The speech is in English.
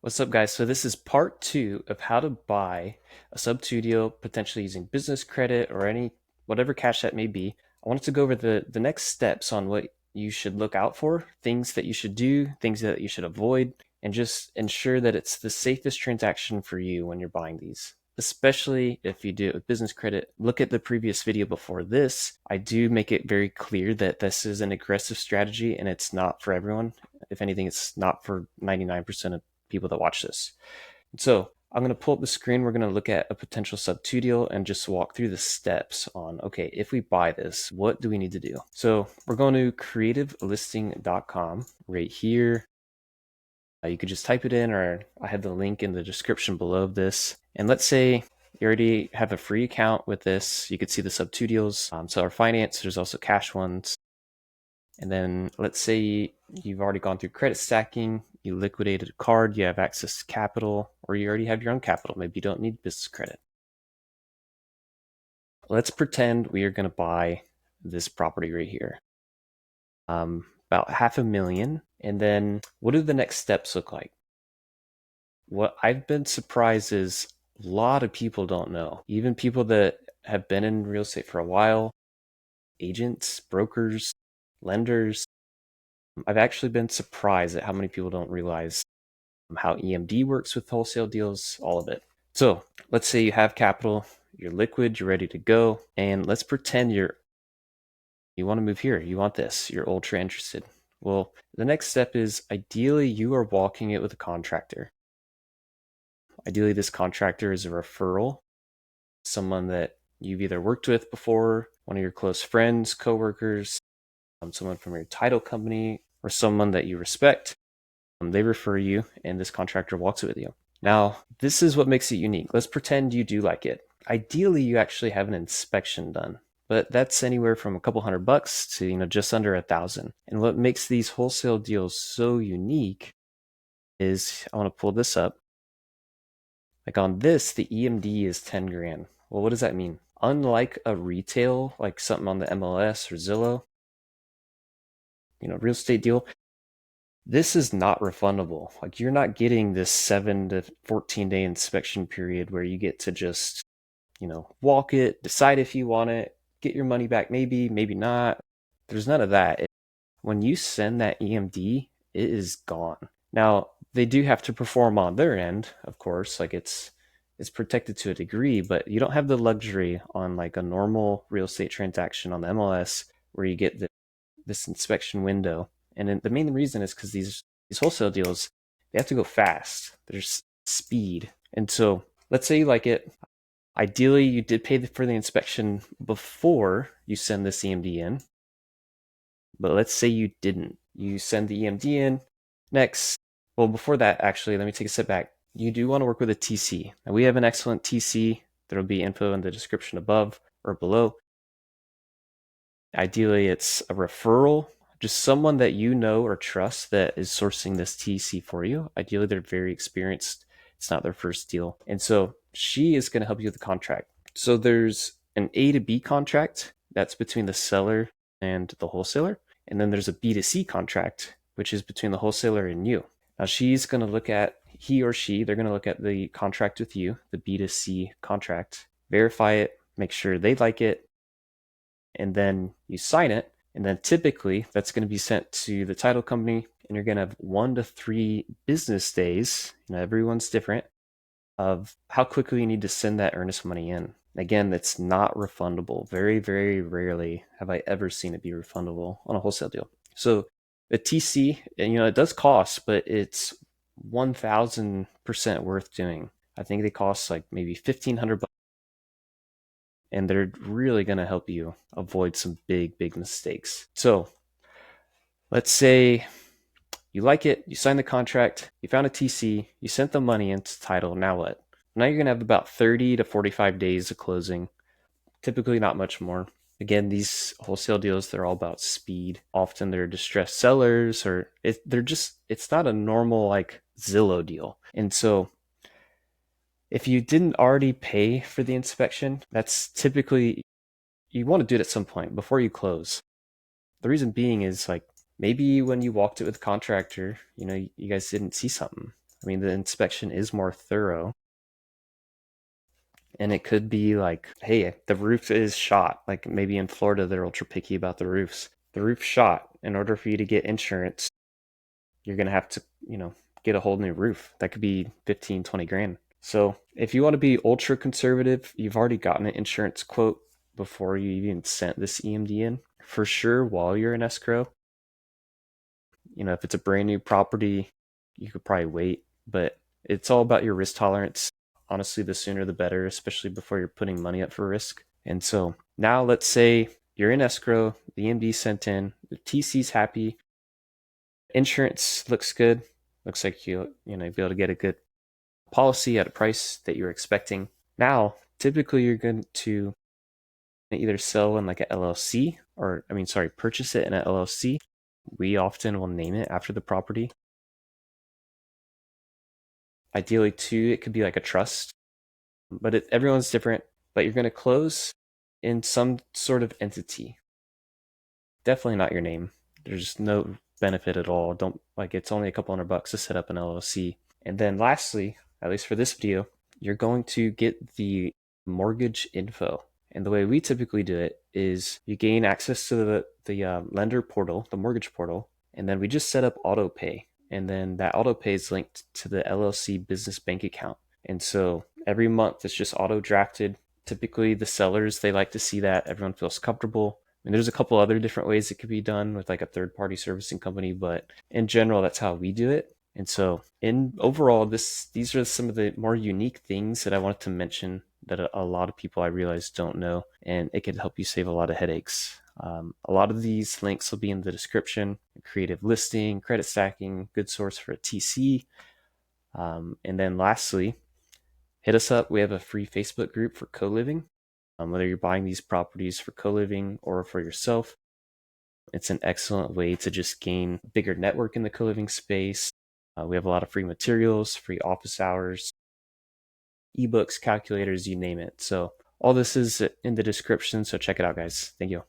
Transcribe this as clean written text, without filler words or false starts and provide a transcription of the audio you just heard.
What's up, guys? So this is part two of how to buy a Subto deal, potentially using business credit or any whatever cash that may be. I wanted to go over the next steps on what you should look out for, things that you should do, things that you should avoid, and just ensure that it's the safest transaction for you when you're buying these. Especially if you do it with business credit. Look at the previous video before this. I do make it very clear that this is an aggressive strategy and it's not for everyone. If anything, it's not for 99% of people that watch this. So I'm going to pull up the screen. We're going to look at a potential Subto deal and just walk through the steps on, okay, if we buy this, what do we need to do? So we're going to creativelisting.com right here. You could just type it in, or I have the link in the description below this. And let's say you already have a free account with this. You could see the Subto deals. Seller finance, there's also cash ones. And then let's say you've already gone through credit stacking, you liquidated a card, you have access to capital, or you already have your own capital. Maybe you don't need business credit. Let's pretend we are going to buy this property right here. About $500,000. And then what do the next steps look like? What I've been surprised is a lot of people don't know. Even people that have been in real estate for a while, agents, brokers, lenders. I've actually been surprised at how many people don't realize how EMD works with wholesale deals, all of it. So let's say you have capital, you're liquid, you're ready to go, and let's pretend you want to move here, you want this, you're ultra interested. Well, the next step is ideally you are walking it with a contractor. Ideally, this contractor is a referral, someone that you've either worked with before, one of your close friends, coworkers, someone from your title company, or someone that you respect. They refer you, and this contractor walks it with you. Now, this is what makes it unique. Let's pretend you do like it. Ideally, you actually have an inspection done, but that's anywhere from a couple $100 to just under $1,000. And what makes these wholesale deals so unique is, I want to pull this up. Like on this, the EMD is 10 grand. Well, what does that mean? Unlike a retail, like something on the MLS or Zillow, real estate deal, this is not refundable. Like you're not getting this 7 to 14 day inspection period where you get to just, walk it, decide if you want it, get your money back, maybe, maybe not. There's none of that. When you send that EMD, it is gone. Now, they do have to perform on their end, of course, like it's protected to a degree, but you don't have the luxury on like a normal real estate transaction on the MLS where you get this inspection window. And the main reason is because these wholesale deals, they have to go fast. There's speed. And so let's say you like it. Ideally, you did pay for the inspection before you send this EMD in. But let's say you didn't. You send the EMD in. Next, well, before that, actually, let me take a step back. You do want to work with a TC. Now, we have an excellent TC. There will be info in the description above or below. Ideally, it's a referral, just someone that you know or trust that is sourcing this TC for you. Ideally, they're very experienced. It's not their first deal. And so she is going to help you with the contract. So there's an A to B contract that's between the seller and the wholesaler. And then there's a B to C contract, which is between the wholesaler and you. Now she's going to look at, he or she, they're going to look at the contract with you, the B to C contract, verify it, make sure they like it, and then you sign it. And then typically that's going to be sent to the title company, and you're going to have 1 to 3 business days, everyone's different, of how quickly you need to send that earnest money in. Again, it's not refundable. Very, very rarely have I ever seen it be refundable on a wholesale deal. So the TC, it does cost, but it's 1,000% worth doing. I think they cost like maybe $1,500, and they're really going to help you avoid some big, big mistakes. So let's say you like it, you signed the contract, you found a TC, you sent the money into title. Now what? Now you're going to have about 30 to 45 days of closing. Typically not much more. Again, these wholesale deals, they're all about speed. Often they're distressed sellers, or it's not a normal like Zillow deal. And so if you didn't already pay for the inspection, that's typically, you want to do it at some point before you close. The reason being is like maybe when you walked it with the contractor, you guys didn't see something. I mean, the inspection is more thorough. And it could be like, hey, the roof is shot. Like maybe in Florida, they're ultra picky about the roofs. The roof shot. In order for you to get insurance, you're going to have to, get a whole new roof. That could be 15, 20 grand. So if you want to be ultra conservative, you've already gotten an insurance quote before you even sent this EMD in. For sure, while you're in escrow, if it's a brand new property, you could probably wait, but it's all about your risk tolerance. Honestly, the sooner the better, especially before you're putting money up for risk. And so now let's say you're in escrow, the EMD sent in, the TC's happy, insurance looks good, looks like you'll be able to get a good policy at a price that you're expecting. Now, typically you're going to either sell in like an LLC purchase it in an LLC. We often will name it after the property. Ideally, too, it could be like a trust, but everyone's different. But you're going to close in some sort of entity. Definitely not your name. There's no benefit at all. Don't like it's only a couple $100 to set up an LLC. And then lastly, at least for this video, you're going to get the mortgage info. And the way we typically do it is you gain access to the lender portal, the mortgage portal, and then we just set up autopay. And then that autopay is linked to the LLC business bank account. And so every month it's just auto drafted. Typically the sellers, they like to see that everyone feels comfortable. I mean, there's a couple other different ways it could be done with like a third party servicing company, but in general, that's how we do it. And so in overall, these are some of the more unique things that I wanted to mention that a lot of people I realize don't know, and it could help you save a lot of headaches. A lot of these links will be in the description: creative listing, credit stacking, good source for a TC. And then lastly, hit us up. We have a free Facebook group for co-living. Whether you're buying these properties for co-living or for yourself, it's an excellent way to just gain a bigger network in the co-living space. We have a lot of free materials, free office hours, ebooks, calculators, you name it. So all this is in the description, so check it out, guys. Thank you.